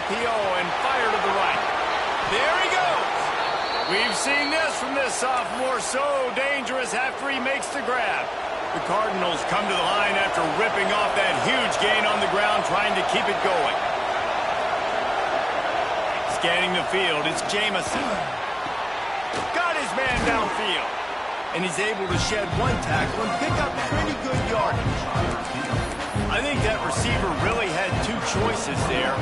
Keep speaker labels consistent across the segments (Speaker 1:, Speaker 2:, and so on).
Speaker 1: RPO and fire to the right. There he goes. We've seen this from this sophomore, so dangerous after he makes the grab. The Cardinals come to the line after ripping off that huge gain on the ground, trying to keep it going. Scanning the field, it's Jamison. Got his man downfield. And he's able to shed one tackle and pick up pretty good yardage. I think that receiver really had two choices there.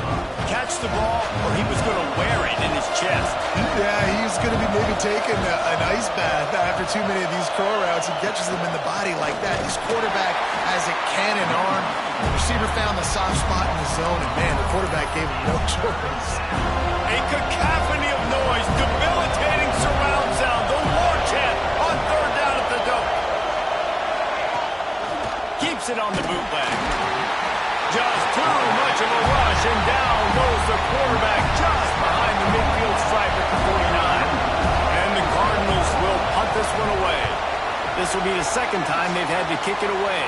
Speaker 1: Catch the ball, or he was going to wear it in his chest.
Speaker 2: Yeah, he's going to be maybe taking an ice bath after too many of these curl routes. He catches them in the body like that. This quarterback has a cannon arm. The receiver found the soft spot in the zone, and man, the quarterback gave him no choice.
Speaker 1: A cacophony of noise, debilitating surround sound, the war chant on third down at the dope. Keeps it on the bootleg. Just too much of a rush, and down goes the quarterback just behind the midfield stripe at the 49. And the Cardinals will punt this one away. This will be the second time they've had to kick it away.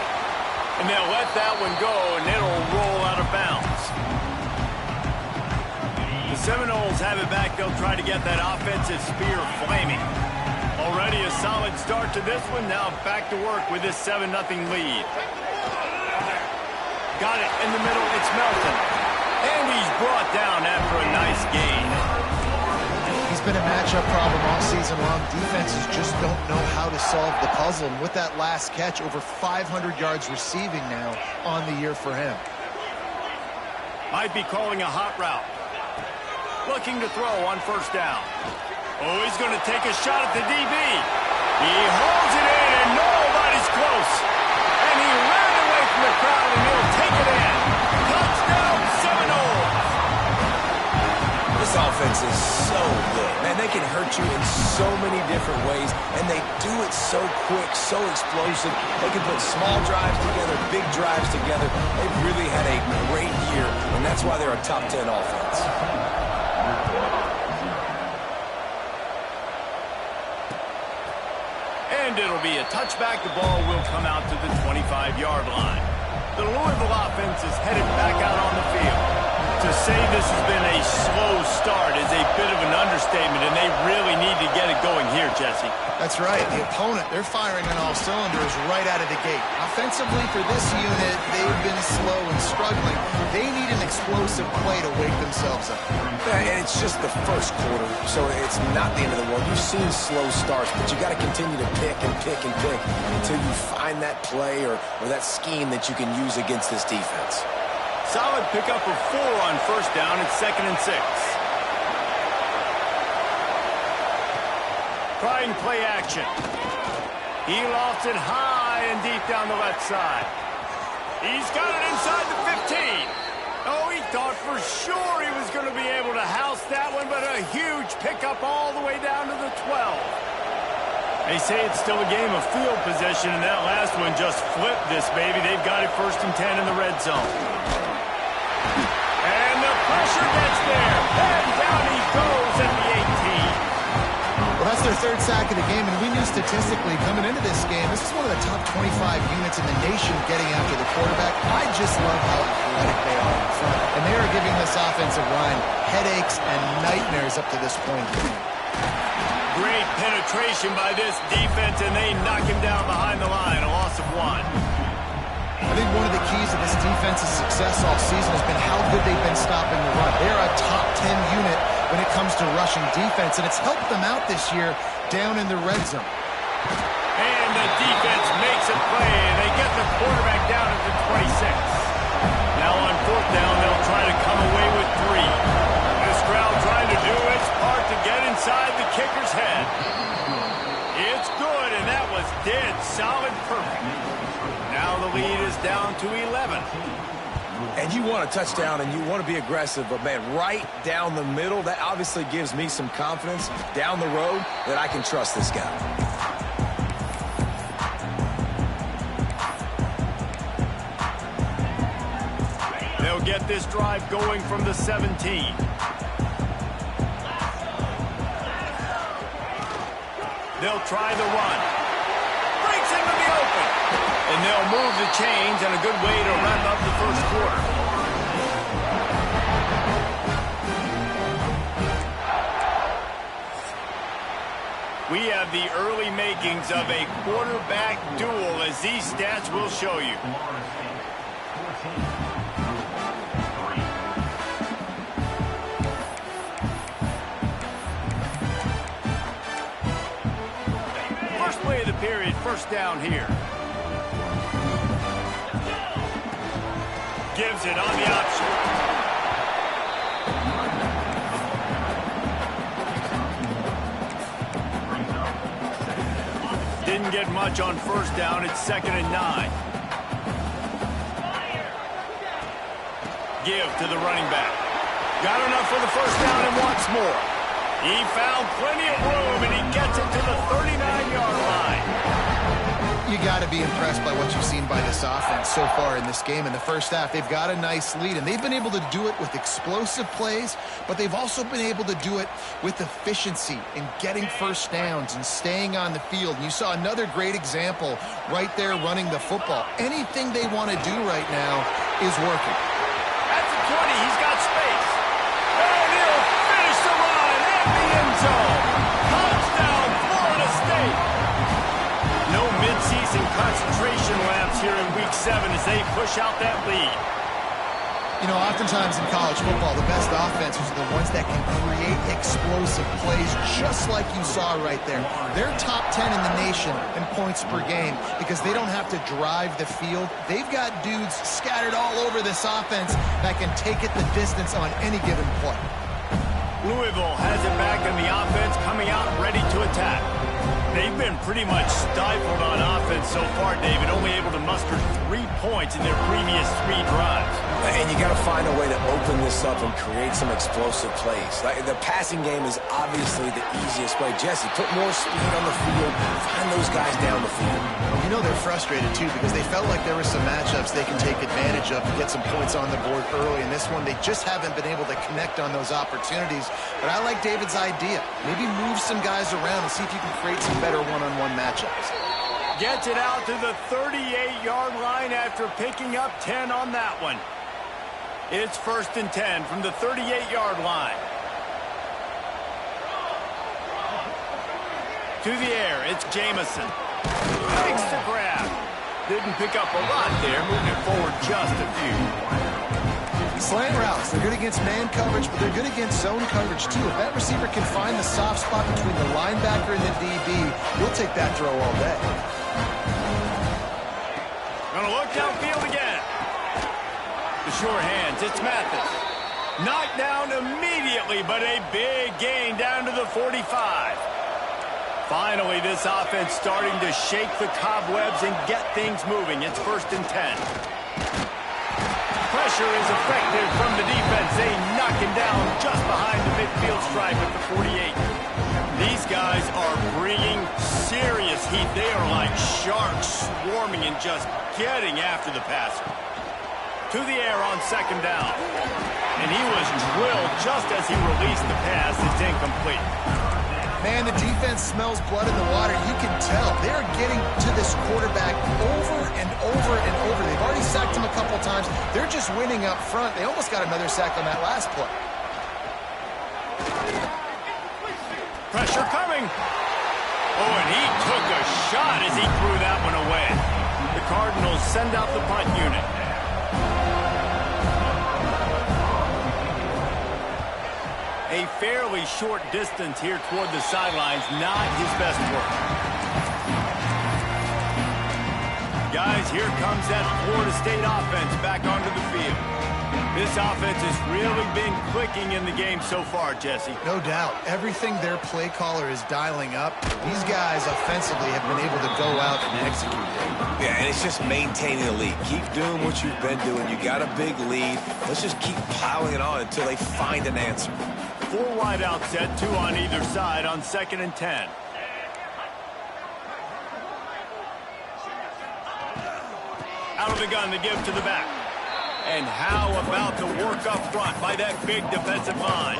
Speaker 1: And they'll let that one go, and it'll roll out of bounds. The Seminoles have it back. They'll try to get that offensive spear flaming. Already a solid start to this one. Now back to work with this 7-0 lead. Got it in the middle. It's Melton. And he's brought down after a nice gain.
Speaker 2: He's been a matchup problem all season long. Defenses just don't know how to solve the puzzle. And with that last catch, over 500 yards receiving now on the year for him.
Speaker 1: Might be calling a hot route. Looking to throw on first down. Oh, he's going to take a shot at the DB. He holds it in, and nobody's close. And he ran away from the crowd, and he'll take it in. Touchdown, Seminoles.
Speaker 3: This offense is so good. Man, they can hurt you in so many different ways, and they do it so quick, so explosive. They can put small drives together, big drives together. They've really had a great year, and that's why they're a top 10 offense.
Speaker 1: And it'll be a touchback. The ball will come out to the 25-yard line. The Louisville offense is headed back out on the field. To say this has been a slow start is a bit of an understatement, and they really need to get it going here, Jesse.
Speaker 2: That's right. The opponent, they're firing on all cylinders right out of the gate. Offensively, for this unit, they've been slow and struggling. They need an explosive play to wake themselves up.
Speaker 3: Yeah, and it's just the first quarter, so it's not the end of the world. You've seen slow starts, but you got to continue to pick and pick and pick until you find that play or that scheme that you can use against this defense.
Speaker 1: Solid pickup of 4 on first down. It's 2nd and 6. Trying play action. He lofts it high and deep down the left side. He's got it inside the 15. Oh, he thought for sure he was going to be able to house that one, but a huge pickup all the way down to the 12. They say it's still a game of field possession, and that last one just flipped this baby. They've got it 1st and 10 in the red zone. And the pressure gets there. And down he goes at the 18.
Speaker 2: Well, that's their 3rd sack of the game, and we knew statistically coming into this game, this is one of the top 25 units in the nation getting after the quarterback. I just love how athletic they are in front. And they are giving this offensive line headaches and nightmares up to this point.
Speaker 1: Great penetration by this defense, and they knock him down behind the line, a loss of 1.
Speaker 2: I think one of the keys to this defense's success all season has been how good they've been stopping the run. They're a top 10 unit when it comes to rushing defense, and it's helped them out this year down in the red zone.
Speaker 1: And the defense makes a play, and they get the quarterback down at the 26. Now on 4th down, they'll try to come away with 3. This crowd trying to do its part to get inside the kicker's head. It's good, and that was dead solid perfect. Now the lead is down to 11.
Speaker 3: And you want a touchdown and you want to be aggressive, but man, right down the middle, that obviously gives me some confidence down the road that I can trust this guy.
Speaker 1: They'll get this drive going from the 17. They'll try the run. Breaks into the open. And they'll move the chains, and a good way to wrap up the first quarter. We have the early makings of a quarterback duel, as these stats will show you. First play of the period, first down here. Gives it on the option. Didn't get much on first down. It's 2nd and 9. Give to the running back. Got enough for the first down and wants more. He found plenty of room, and he gets it to the 39-yard line.
Speaker 2: You got to be impressed by what you've seen by this offense so far in this game. In the first half, they've got a nice lead, and they've been able to do it with explosive plays, but they've also been able to do it with efficiency in getting first downs and staying on the field. And you saw another great example right there running the football. Anything they want to do right now is working.
Speaker 1: At the 20, he's got space. And he'll finish the run at the end zone. Touchdown, Florida State. No midseason concentration laps here in Week 7 as they push out that lead.
Speaker 2: You know, oftentimes in college football, the best offenses are the ones that can create explosive plays, just like you saw right there. They're top 10 in the nation in points per game because they don't have to drive the field. They've got dudes scattered all over this offense that can take it the distance on any given play.
Speaker 1: Louisville has it back in the offense, coming out ready to attack. They've been pretty much stifled on offense so far, David, only able to muster 3 points in their previous 3 drives.
Speaker 3: And you got to find a way to open this up and create some explosive plays. Like, the passing game is obviously the easiest way. Jesse, put more speed on the field, find those guys down the field.
Speaker 2: You know they're frustrated, too, because they felt like there were some matchups they can take advantage of to get some points on the board early. In this one, they just haven't been able to connect on those opportunities. But I like David's idea. Maybe move some guys around and see if you can create some better one-on-one matchups.
Speaker 1: Gets it out to the 38-yard line after picking up 10 on that one. It's 1st and 10 from the 38-yard line. To the air, it's Jamison. Makes the grab. Didn't pick up a lot there, moving it forward just a few.
Speaker 2: Slant routes, they're good against man coverage, but they're good against zone coverage, too. If that receiver can find the soft spot between the linebacker and the DB, he'll take that throw all day.
Speaker 1: Gonna look downfield again. The sure hands, it's Mathis. Knocked down immediately, but a big gain down to the 45. Finally, this offense starting to shake the cobwebs and get things moving. It's 1st and 10. Pressure is effective from the defense. They knock him down just behind the midfield stripe at the 48. These guys are bringing serious heat. They are like sharks swarming and just getting after the passer. To the air on 2nd down. And he was drilled just as he released the pass. It's incomplete.
Speaker 2: Man, the defense smells blood in the water. You can tell. They're getting to this quarterback over and over and over. They've already sacked him a couple times. They're just winning up front. They almost got another sack on that last play.
Speaker 1: Pressure coming. Oh, and he took a shot as he threw that one away. The Cardinals send out the punt unit. A fairly short distance here toward the sidelines, not his best work. Guys, here comes that Florida State offense back onto the field. This offense has really been clicking in the game so far, Jesse.
Speaker 2: No doubt. Everything their play caller is dialing up, these guys offensively have been able to go out and execute it.
Speaker 3: Yeah, and it's just maintaining the lead. Keep doing what you've been doing. You got a big lead. Let's just keep piling it on until they find an answer.
Speaker 1: 4 wide out set, 2 on either side on 2nd and 10. Out of the gun to give to the back. And how about the work up front by that big defensive line?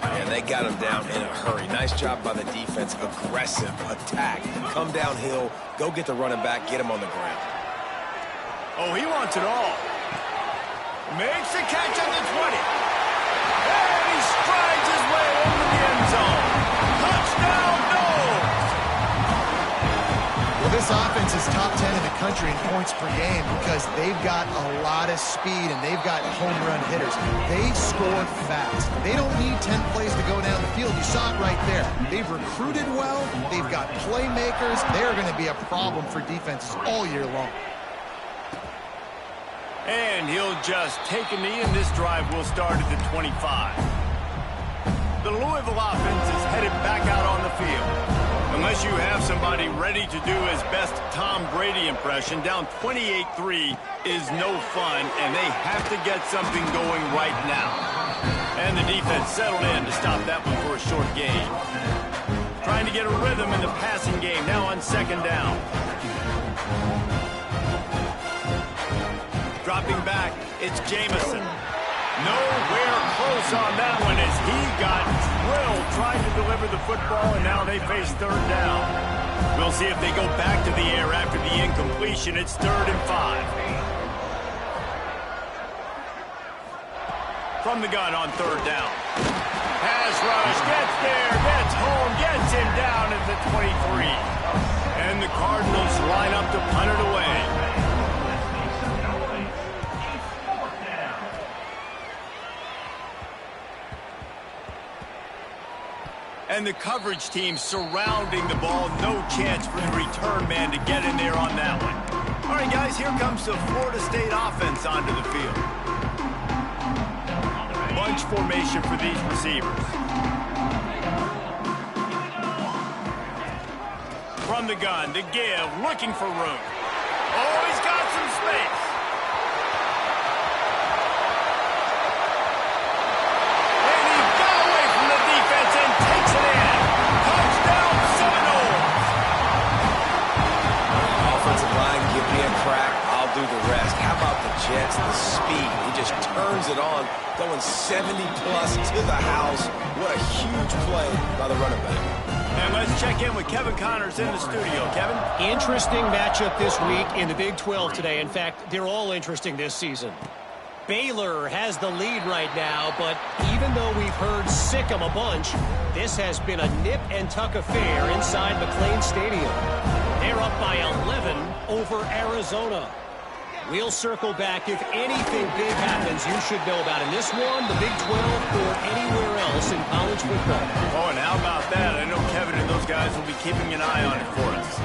Speaker 3: Yeah, they got him down in a hurry. Nice job by the defense. Aggressive attack. Come downhill. Go get the running back. Get him on the ground.
Speaker 1: Oh, he wants it all. Makes the catch at the 20. And he strides his way into the end zone. Touchdown!
Speaker 2: Well, this offense is top 10 in the country in points per game because they've got a lot of speed and they've got home run hitters. They score fast. They don't need 10 plays to go down the field. You saw it right there. They've recruited well. They've got playmakers. They're going to be a problem for defenses all year long.
Speaker 1: And he'll just take a knee, and this drive will start at the 25. The Louisville offense is headed back out on the field. Unless you have somebody ready to do his best Tom Brady impression, down 28-3 is no fun, and they have to get something going right now. And the defense settled in to stop that one for a short gain. Trying to get a rhythm in the passing game, now on second down. Dropping back, it's Jamison. Nowhere close on that one as he got drilled trying to deliver the football, and now they face third down. We'll see if they go back to the air after the incompletion. It's 3rd and 5. From the gun on 3rd down. Pass rush, gets there, gets home, gets him down at the 23. And the Cardinals line up to punt it away. And the coverage team surrounding the ball. No chance for the return man to get in there on that one. All right, guys, here comes the Florida State offense onto the field. Bunch formation for these receivers. From the gun, the give, looking for room. Oh, he's got some space.
Speaker 3: Do the rest. How about the Jets, the speed? He just turns it on, going 70-plus to the house. What a huge play by the running back.
Speaker 1: And let's check in with Kevin Connors in the studio. Kevin?
Speaker 4: Interesting matchup this week in the Big 12 today. In fact, they're all interesting this season. Baylor has the lead right now, but even though we've heard sick 'em a bunch, this has been a nip-and-tuck affair inside McLean Stadium. They're up by 11 over Arizona. We'll circle back. If anything big happens, you should know about in this one, the Big 12, or anywhere else in college football.
Speaker 1: Oh, and how about that? I know Kevin and those guys will be keeping an eye on it for us.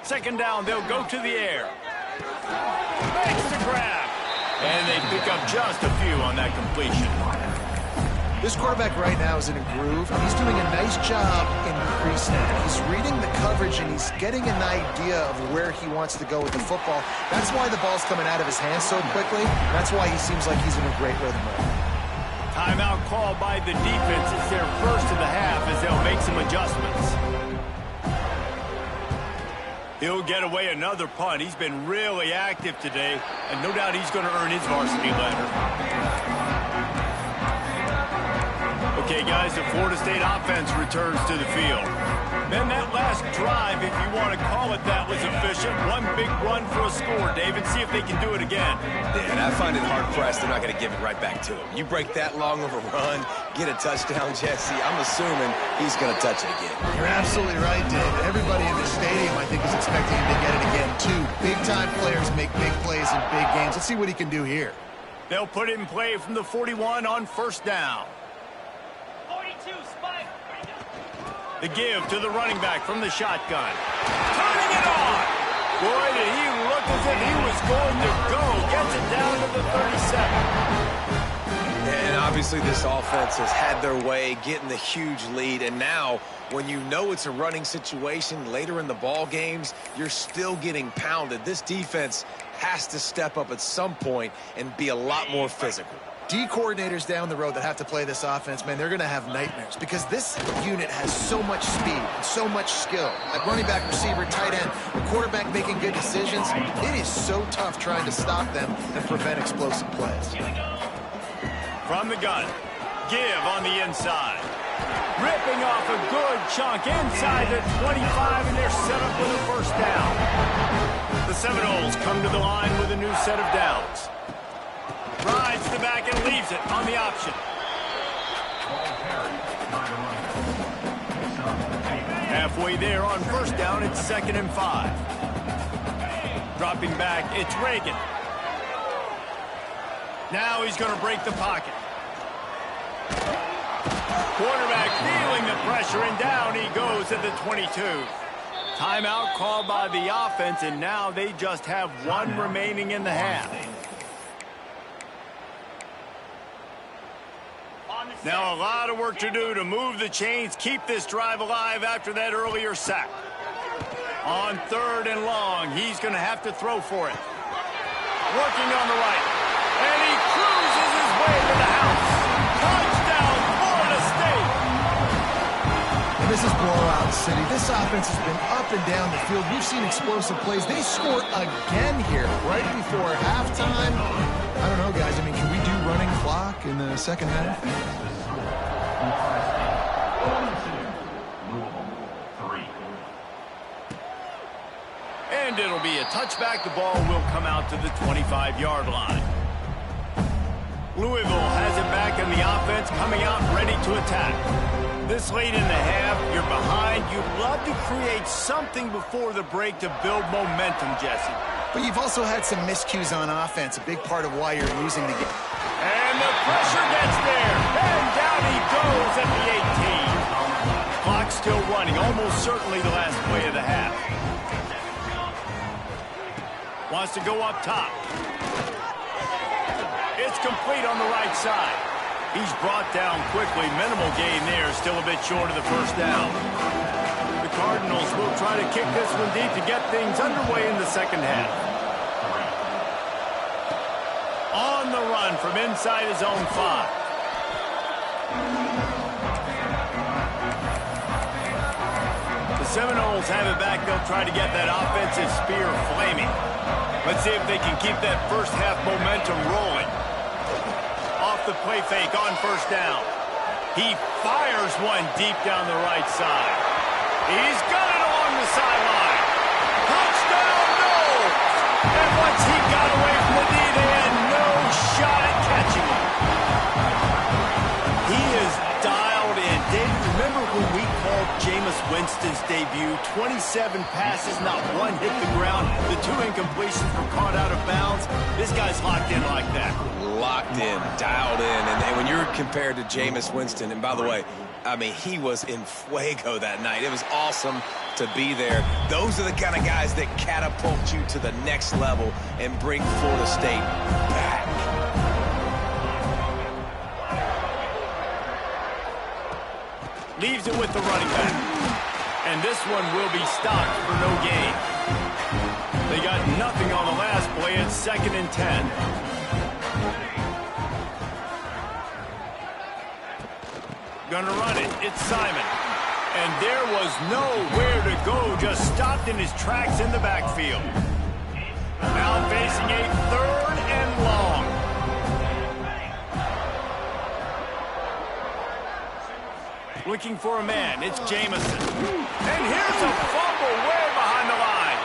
Speaker 1: Second down, they'll go to the air. Makes the grab. And they pick up just a few on that completion.
Speaker 2: This quarterback right now is in a groove, and he's doing a nice job increasing it. He's reading the coverage, and he's getting an idea of where he wants to go with the football. That's why the ball's coming out of his hands so quickly. That's why he seems like he's in a great rhythm right now.
Speaker 1: Timeout called by the defense. It's their first of the half as they'll make some adjustments. He'll get away another punt. He's been really active today, and no doubt he's going to earn his varsity letter. Okay, guys, the Florida State offense returns to the field. Then that last drive, if you want to call it that, was efficient. One big run for a score, David. See if they can do it again.
Speaker 3: Yeah, and I find it hard-pressed they're not going to give it right back to him. You break that long of a run, get a touchdown, Jesse, I'm assuming he's going to touch it again.
Speaker 2: You're absolutely right, Dave. Everybody in the stadium, I think, is expecting him to get it again, too. Big-time players make big plays in big games. Let's see what he can do here.
Speaker 1: They'll put it in play from the 41 on first down. The give to the running back from the shotgun. Turning it on. Boy, did he look as if he was going to go. Gets it down to the 37.
Speaker 3: And obviously this offense has had their way, getting the huge lead. And now, when you know it's a running situation later in the ball games, you're still getting pounded. This defense has to step up at some point and be a lot more physical.
Speaker 2: D coordinators down the road that have to play this offense, man, they're going to have nightmares because this unit has so much speed and so much skill. At running back, receiver, tight end, the quarterback making good decisions, it is so tough trying to stop them and prevent explosive plays.
Speaker 1: From the gun, give on the inside. Ripping off a good chunk inside the 25, and they're set up with a first down. The Seminoles come to the line with a new set of downs. Rides the back and leaves it on the option. halfway there on first down. It's 2nd and 5. Dropping back, it's Reagan. Now he's going to break the pocket. Quarterback feeling the pressure, and down he goes at the 22. Timeout called by the offense, and now they just have one remaining in the half. Now a lot of work to do to move the chains, keep this drive alive after that earlier sack. On 3rd and long, he's going to have to throw for it. Working on the right, and he cruises his way to the house. Touchdown, Florida State!
Speaker 2: And this is blowout city. This offense has been up and down the field. We've seen explosive plays. They score again here right before halftime. I don't know, guys. I mean, can we do running clock in the second half?
Speaker 1: And it'll be a touchback. The ball will come out to the 25-yard line. Louisville has it back in the offense, coming out ready to attack. This late in the half, you're behind. You'd love to create something before the break to build momentum, Jesse.
Speaker 2: But you've also had some miscues on offense, a big part of why you're losing the game.
Speaker 1: And the pressure gets there. And down he goes at the 18. Clock still running, almost certainly the last play of the half. Wants to go up top. It's complete on the right side. He's brought down quickly. Minimal gain there, still a bit short of the first down. The Cardinals will try to kick this one deep to get things underway in the second half. On the run from inside his own 5. The Seminoles have it back. They'll try to get that offensive spear flaming. Let's see if they can keep that first half momentum rolling. Off the play fake on first down. He fires one deep down the right side. He's got it along the sideline. Touchdown, no! And once he got away from the D, they had no shot at catching him. He is dialed in. David, remember when we called Jameis Winston's debut? 27 passes, not one hit the ground. The 2 incompletions were caught out of bounds. This guy's locked in like that.
Speaker 3: Locked in, dialed in. And when you're compared to Jameis Winston, and by the way, I mean, he was in fuego that night. It was awesome to be there. Those are the kind of guys that catapult you to the next level and bring Florida State back.
Speaker 1: Leaves it with the running back. And this one will be stopped for no gain. They got nothing on the last play. It's 2nd and 10. Gonna run it. It's Simon. And there was nowhere to go. Just stopped in his tracks in the backfield. Now facing a 3rd and long. Looking for a man. It's Jamison. And here's a fumble way behind the line.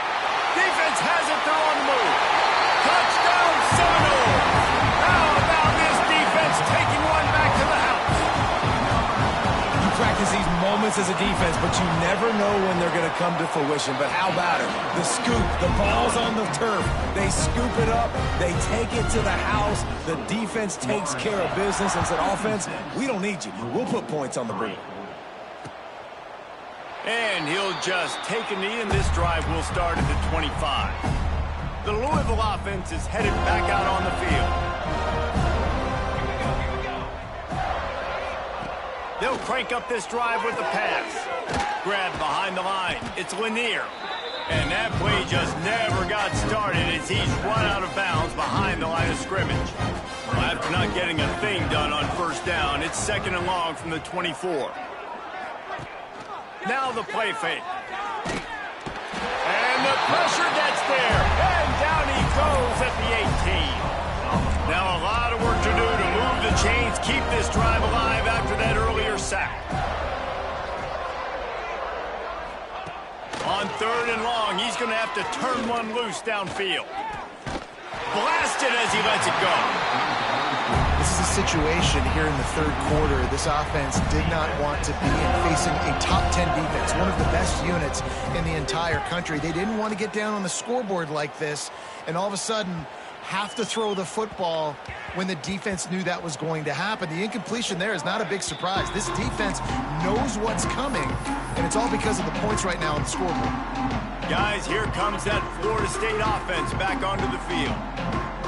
Speaker 1: Defense has it. They're on the move. Touchdown, Seminoles. How about this defense taking one back to the house?
Speaker 3: Practice these moments as a defense, but you never know when they're going to come to fruition. But how about it? The scoop, the ball's on the turf. They scoop it up. They take it to the house. The defense takes care of business and said, offense, we don't need you. We'll put points on the board.
Speaker 1: And he'll just take a knee, and this drive will start at the 25. The Louisville offense is headed back out on the field. They'll crank up this drive with the pass. Grabbed behind the line. It's Lanier. And that play just never got started as he's run out of bounds behind the line of scrimmage. Well, after not getting a thing done on first down, it's 2nd and long from the 24. Now the play fake. And the pressure gets there. And down he goes at the 18. Now a lot of work to do to move the chains, keep this drive alive after that earlier sack. On 3rd and long, he's going to have to turn one loose downfield. Blasted as he lets it go.
Speaker 2: This is a situation here in the third quarter this offense did not want to be in, facing a top 10 defense, one of the best units in the entire country. They didn't want to get down on the scoreboard like this and all of a sudden have to throw the football when the defense knew that was going to happen. The incompletion there is not a big surprise. This defense knows what's coming, and it's all because of the points right now on the scoreboard.
Speaker 1: Guys, here comes that Florida State offense back onto the field.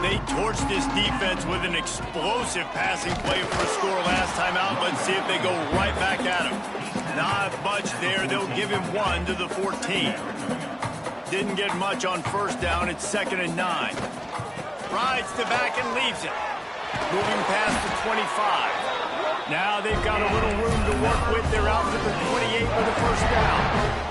Speaker 1: They torched this defense with an explosive passing play for a score last time out. Let's see if they go right back at him. Not much there. They'll give him 1 to the 14. Didn't get much on first down. It's 2nd and 9. Rides to back and leaves it. Moving past the 25. Now they've got a little room to work with. They're out to the 28 for the first down.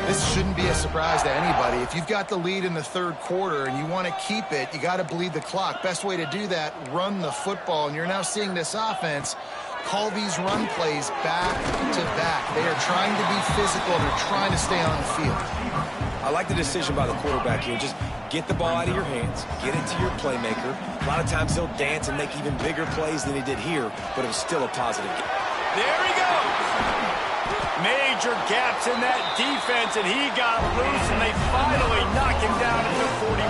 Speaker 2: This shouldn't be a surprise to anybody. If you've got the lead in the third quarter and you want to keep it, you got to bleed the clock. Best way to do that, run the football. And you're now seeing this offense call these run plays back to back. They are trying to be physical. They're trying to stay on the field.
Speaker 3: I like the decision by the quarterback here. Just get the ball out of your hands, get it to your playmaker. A lot of times he'll dance and make even bigger plays than he did here, but it was still a positive game.
Speaker 1: There he goes. Major gaps in that defense, and he got loose, and they finally knock him down at the 41.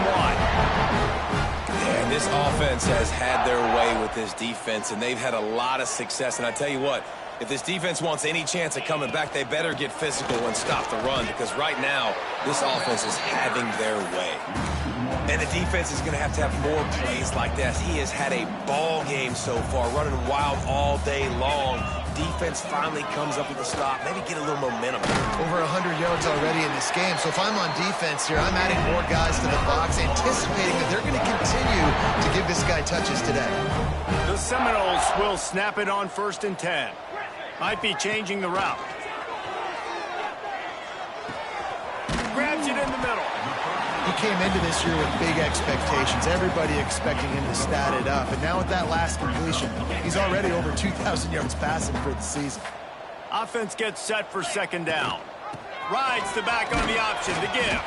Speaker 3: Yeah, this offense has had their way with this defense, and they've had a lot of success. And I tell you what, if this defense wants any chance of coming back, they better get physical and stop the run, because right now, this offense is having their way. And the defense is going to have more plays like that. He has had a ball game so far, running wild all day long. Defense finally comes up with a stop, maybe get a little momentum.
Speaker 2: Over 100 yards already in this game. So if I'm on defense here, I'm adding more guys to the box, anticipating that they're going to continue to give this guy touches today.
Speaker 1: The Seminoles will snap it on 1st and 10. Might be changing the route. Grabs it in the middle.
Speaker 2: He came into this year with big expectations. Everybody expecting him to stat it up. And now with that last completion, he's already over 2,000 yards passing for the season.
Speaker 1: Offense gets set for 2nd down. Rides the back on the option to give.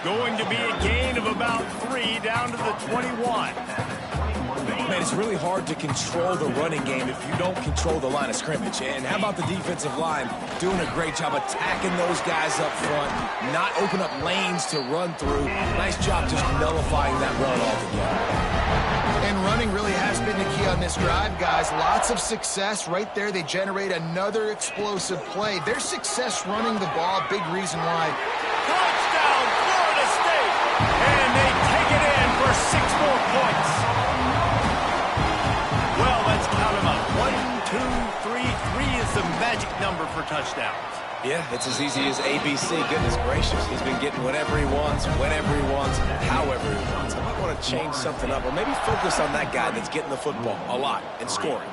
Speaker 1: Going to be a gain of about 3 down to the 21.
Speaker 3: Man, it's really hard to control the running game if you don't control the line of scrimmage. And how about the defensive line doing a great job attacking those guys up front, not open up lanes to run through. Nice job just nullifying that run altogether.
Speaker 2: And running really has been the key on this drive, guys. Lots of success right there. They generate another explosive play. Their success running the ball, big reason why.
Speaker 1: Touchdown, Florida State! And they take it in for 6 more points. Well, let's count them up. 1, 2, 3. 3 is the magic number for touchdowns.
Speaker 3: Yeah, it's as easy as ABC. Goodness gracious. He's been getting whatever he wants, whenever he wants, however he wants. I might want to change something up or maybe focus on that guy that's getting the football a lot and scoring.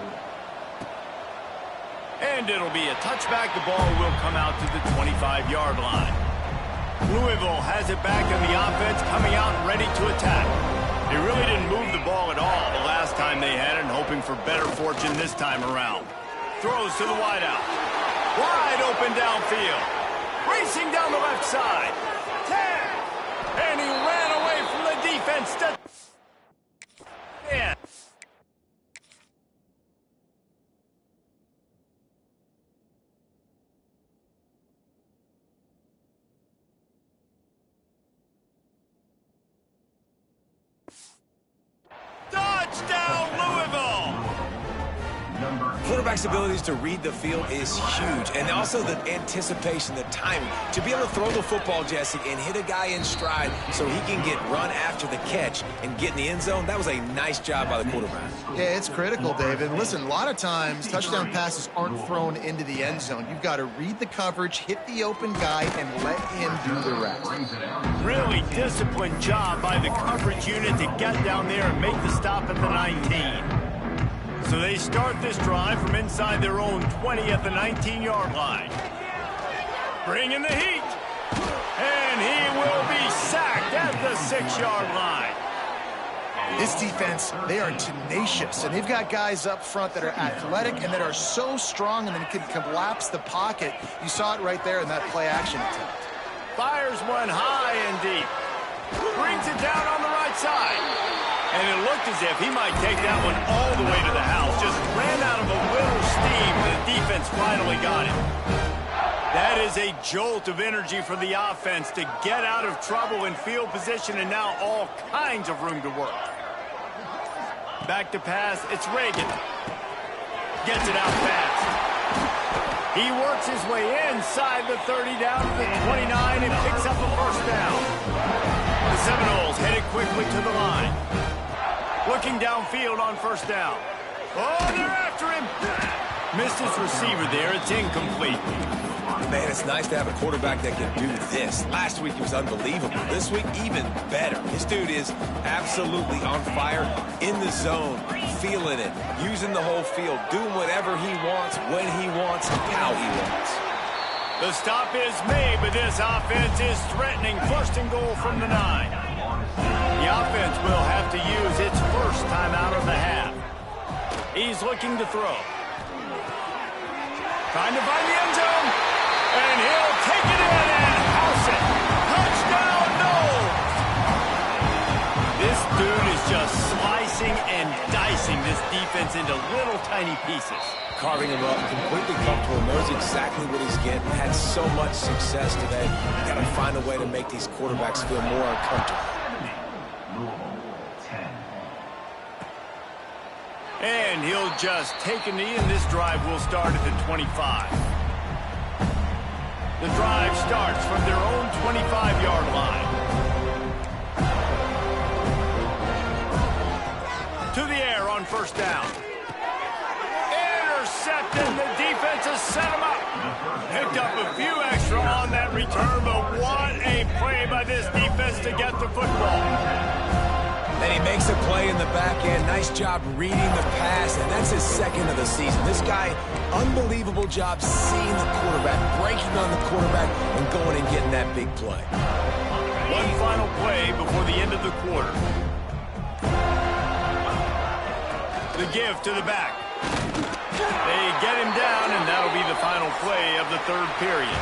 Speaker 1: And it'll be a touchback. The ball will come out to the 25-yard line. Louisville has it back in the offense, coming out ready to attack. They really didn't move the ball at all the last time they had it, and hoping for better fortune this time around. Throws to the wideout. Wide open downfield. Racing down the left side. 10. And he ran away from the defense. Yeah. Touchdown, Louisville!
Speaker 3: Quarterback's abilities to read the field is huge, and also the anticipation, the timing. To be able to throw the football, Jesse, and hit a guy in stride so he can get run after the catch and get in the end zone, that was a nice job by the quarterback.
Speaker 2: Yeah, it's critical, David. Listen, a lot of times touchdown passes aren't thrown into the end zone. You've got to read the coverage, hit the open guy, and let him do the rest.
Speaker 1: Really disciplined job by the coverage unit to get down there and make the stop at the 19. So they start this drive from inside their own 20 at the 19-yard line. Bringing the heat. And he will be sacked at the 6-yard line.
Speaker 2: This defense, they are tenacious, and they've got guys up front that are athletic and that are so strong and then can collapse the pocket. You saw it right there in that play-action attempt.
Speaker 1: Fires one high and deep. Brings it down on the right side. And it looked as if he might take that one all the way to the house. Just ran out of a little steam, and the defense finally got him. That is a jolt of energy for the offense to get out of trouble in field position, and now all kinds of room to work. Back to pass, it's Reagan. Gets it out fast. He works his way inside the 30 down to the 29 and picks up a first down. The Seminoles headed quickly to the line. Looking downfield on first down. Oh, they're after him. Missed his receiver there. It's incomplete.
Speaker 3: Man, it's nice to have a quarterback that can do this. Last week, he was unbelievable. This week, even better. This dude is absolutely on fire, in the zone, feeling it, using the whole field, doing whatever he wants, when he wants, how he wants.
Speaker 1: The stop is made, but this offense is threatening. First and goal from the 9. The offense will have to use its first timeout of the half. He's looking to throw. Trying to find the end zone. And he'll take it in and house it. Touchdown, Noles! This dude is just slicing and dicing this defense into little tiny pieces.
Speaker 3: Carving him up, completely comfortable, knows exactly what he's getting, had so much success today. You got to find a way to make these quarterbacks feel more uncomfortable.
Speaker 1: And he'll just take a knee, and this drive will start at the 25. The drive starts from their own 25-yard line. To the air on first down. Intercepted. The defense has set him up. Picked up a few extra on that return, but what a play by this defense to get the football.
Speaker 3: Then he makes a play in the back end. Nice job reading the pass, and that's his second of the season. This guy, unbelievable job seeing the quarterback, breaking on the quarterback, and going and getting that big play.
Speaker 1: One final play before the end of the quarter. The give to the back. They get him down, and that'll be the final play of the third period.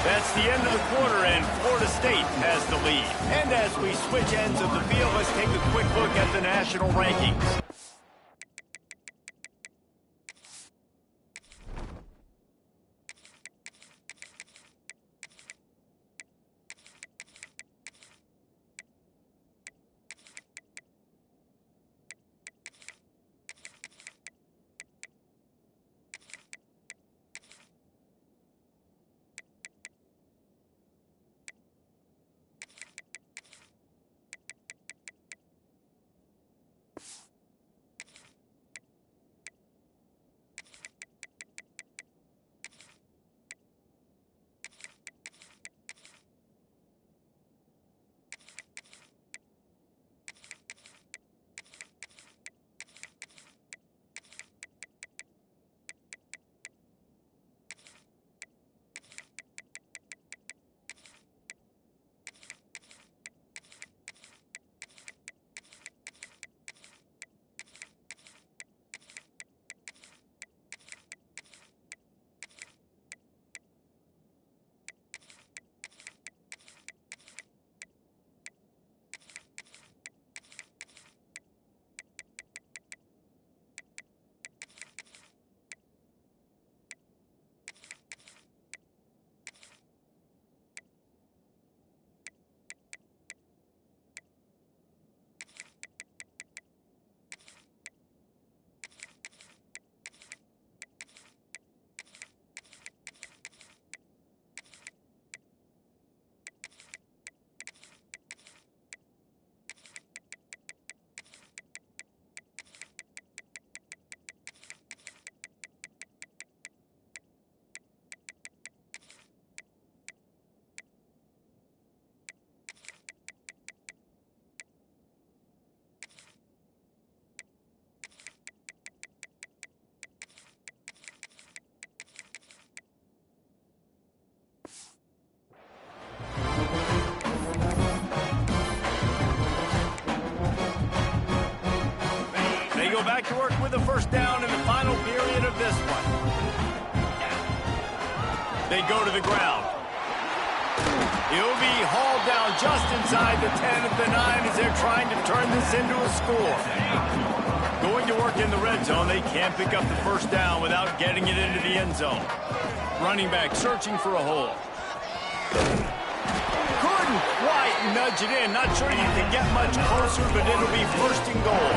Speaker 1: That's the end of the quarter, and Florida State has the lead. And as we switch ends of the field, let's take a quick look at the national rankings. Back to work with a first down in the final period of this one. They go to the ground. He'll be hauled down just inside the 10 of the 9 as they're trying to turn this into a score. Going to work in the red zone, they can't pick up the first down without getting it into the end zone. Running back searching for a hole. Couldn't quite nudge it in. Not sure you can get much closer, but it'll be first and goal.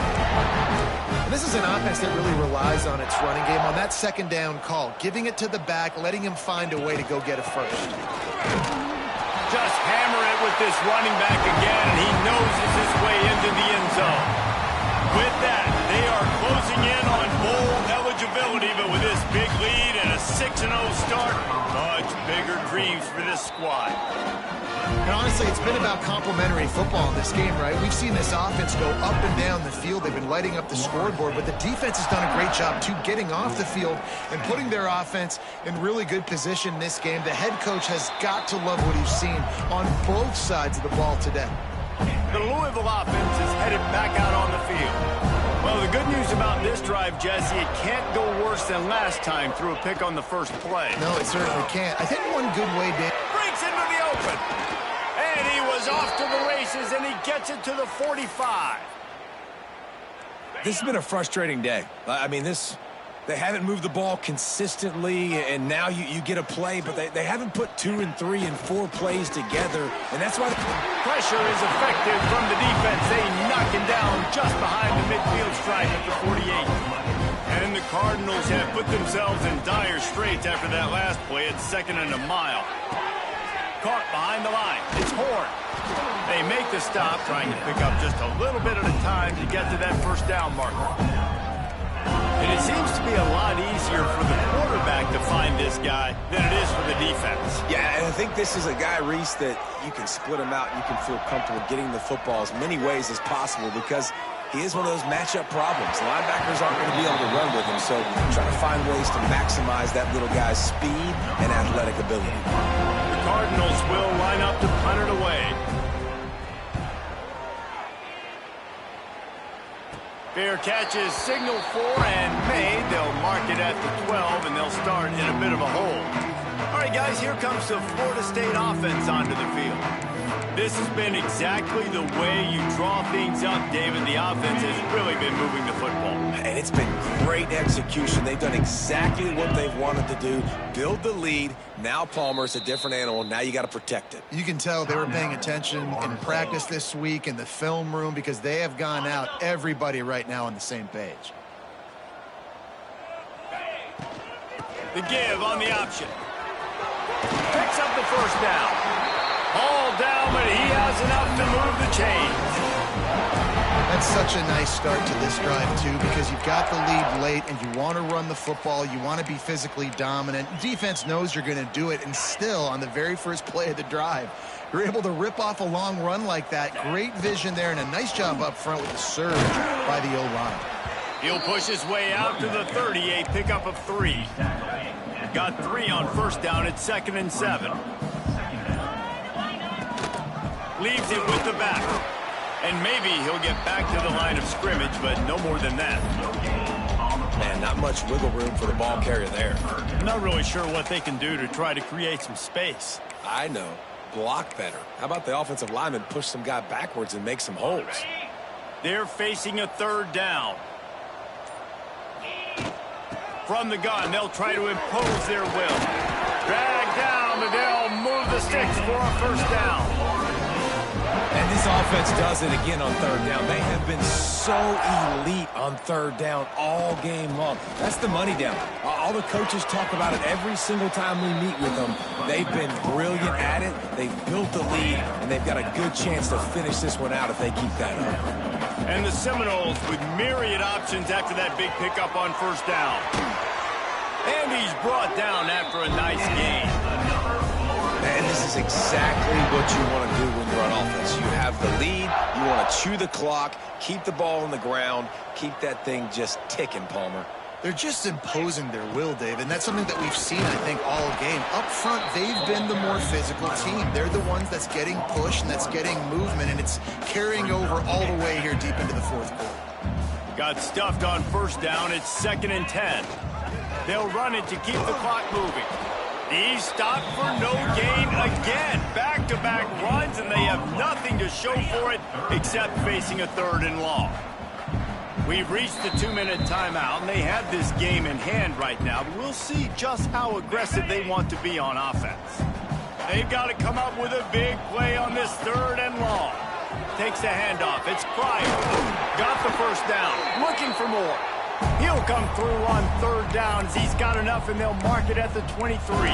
Speaker 2: This is an offense that really relies on its running game on that second down call, giving it to the back, letting him find a way to go get a first.
Speaker 1: Just hammer it with this running back again, and he noses his way into the end zone. With that, they are closing in on bowl eligibility, but with this big lead and a 6-0 start, much bigger dreams for this squad.
Speaker 2: And honestly, it's been about complementary football in this game, right? We've seen this offense go up and down the field. They've been lighting up the scoreboard, but the defense has done a great job, too, getting off the field and putting their offense in really good position in this game. The head coach has got to love what he's seen on both sides of the ball today.
Speaker 1: The Louisville offense is headed back out on the field. Well, the good news about this drive, Jesse, it can't go worse than last time through a pick on the first play.
Speaker 2: No, it certainly can't. I think one good way, Dave.
Speaker 1: Breaks into the open. And he was off to the races, and he gets it to the 45.
Speaker 3: This has been a frustrating day. I mean, they haven't moved the ball consistently, and now you get a play, but they haven't put 2 and 3 and 4 plays together, and that's why
Speaker 1: pressure is effective from the defense. They knock him down just behind the midfield stripe at the 48. And the Cardinals have put themselves in dire straits after that last play at 2nd and a mile. Caught behind the line. It's Horn. They make the stop, trying to pick up just a little bit at a time to get to that first down marker. And it seems to be a lot easier for the quarterback to find this guy than it is for the defense.
Speaker 3: Yeah, and I think this is a guy, Reese, that you can split him out. You can feel comfortable getting the football as many ways as possible because he is one of those matchup problems. The linebackers aren't going to be able to run with him, so try to find ways to maximize that little guy's speed and athletic ability.
Speaker 1: The Cardinals will line up to punt it away. Fair catch is signaled for and made. They'll mark it at the 12, and they'll start in a bit of a hole. All right, guys, here comes the Florida State offense onto the field. This has been exactly the way you draw things up, David. The offense has really been moving the football.
Speaker 3: And it's been great execution. They've done exactly what they've wanted to do. Build the lead. Now Palmer's a different animal. Now you got to protect it.
Speaker 2: You can tell they were paying attention in practice this week in the film room because they have gone out, everybody right now on the same page.
Speaker 1: The give on the option. Picks up the first down. All down, but he has enough to move the chains.
Speaker 2: That's such a nice start to this drive, too, because you've got the lead late and you want to run the football. You want to be physically dominant. Defense knows you're going to do it, and still, on the very first play of the drive, you're able to rip off a long run like that. Great vision there, and a nice job up front with the surge by the O-line.
Speaker 1: He'll push his way out to the 30, a pickup of 3. Got 3 on first down at 2nd and 7. Leaves it with the back. And maybe he'll get back to the line of scrimmage, but no more than that.
Speaker 3: Man, not much wiggle room for the ball carrier there.
Speaker 1: I'm not really sure what they can do to try to create some space.
Speaker 3: I know. Block better. How about the offensive lineman push some guy backwards and make some holes?
Speaker 1: They're facing a 3rd down. From the gun, they'll try to impose their will. Drag down, but they'll move the sticks for a first down.
Speaker 3: And this offense does it again on 3rd down. They have been so elite on 3rd down all game long. That's the money down. All the coaches talk about it every single time we meet with them. They've been brilliant at it. They've built the lead, and they've got a good chance to finish this one out if they keep that up.
Speaker 1: And the Seminoles with myriad options after that big pickup on first down. And he's brought down after a nice gain.
Speaker 3: And this is exactly what you want to do when you're on offense. You have the lead. You want to chew the clock, keep the ball on the ground, keep that thing just ticking, Palmer.
Speaker 2: They're just imposing their will, Dave, and that's something that we've seen, I think, all game. Up front, they've been the more physical team. They're the ones that's getting pushed and that's getting movement, and it's carrying over all the way here deep into the 4th quarter.
Speaker 1: Got stuffed on first down. It's 2nd and 10. They'll run it to keep the clock moving. He's stopped for no gain again. Back-to-back runs, and they have nothing to show for it except facing a 3rd and long. We've reached the 2-minute timeout, and they have this game in hand right now. But we'll see just how aggressive they want to be on offense. They've got to come up with a big play on this 3rd and long. Takes the handoff. It's Pryor. Got the first down. Looking for more. He'll come through on 3rd downs. He's got enough, and they'll mark it at the 23.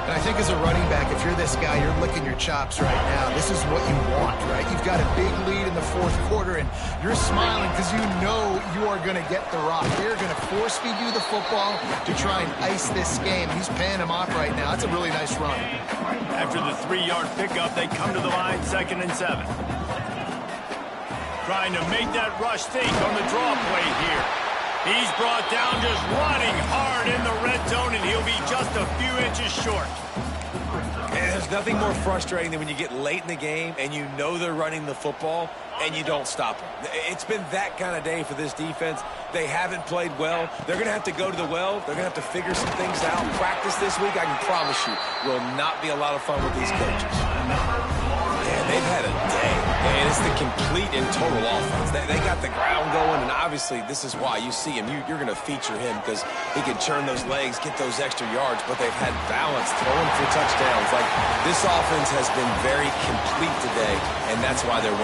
Speaker 2: And I think as a running back, if you're this guy, you're licking your chops right now. This is what you want, right? You've got a big lead in the 4th quarter, and you're smiling because you know you are going to get the rock. They're going to force-feed you the football to try and ice this game. He's paying him off right now. That's a really nice run.
Speaker 1: After the 3-yard pickup, they come to the line, 2nd and 7. Trying to make that rush think on the draw play here. He's brought down just running hard in the red zone, and he'll be just a few inches short.
Speaker 3: And there's nothing more frustrating than when you get late in the game and you know they're running the football and you don't stop them. It's been that kind of day for this defense. They haven't played well. They're going to have to go to the well. They're going to have to figure some things out. Practice this week, I can promise you, will not be a lot of fun with these coaches. Man, they've had a day. And it's the complete and total offense. They got the ground going, and obviously this is why you see him. You're going to feature him because he can churn those legs, get those extra yards, but they've had balance, throwing for touchdowns. Like, this offense has been very complete today, and that's why they're winning.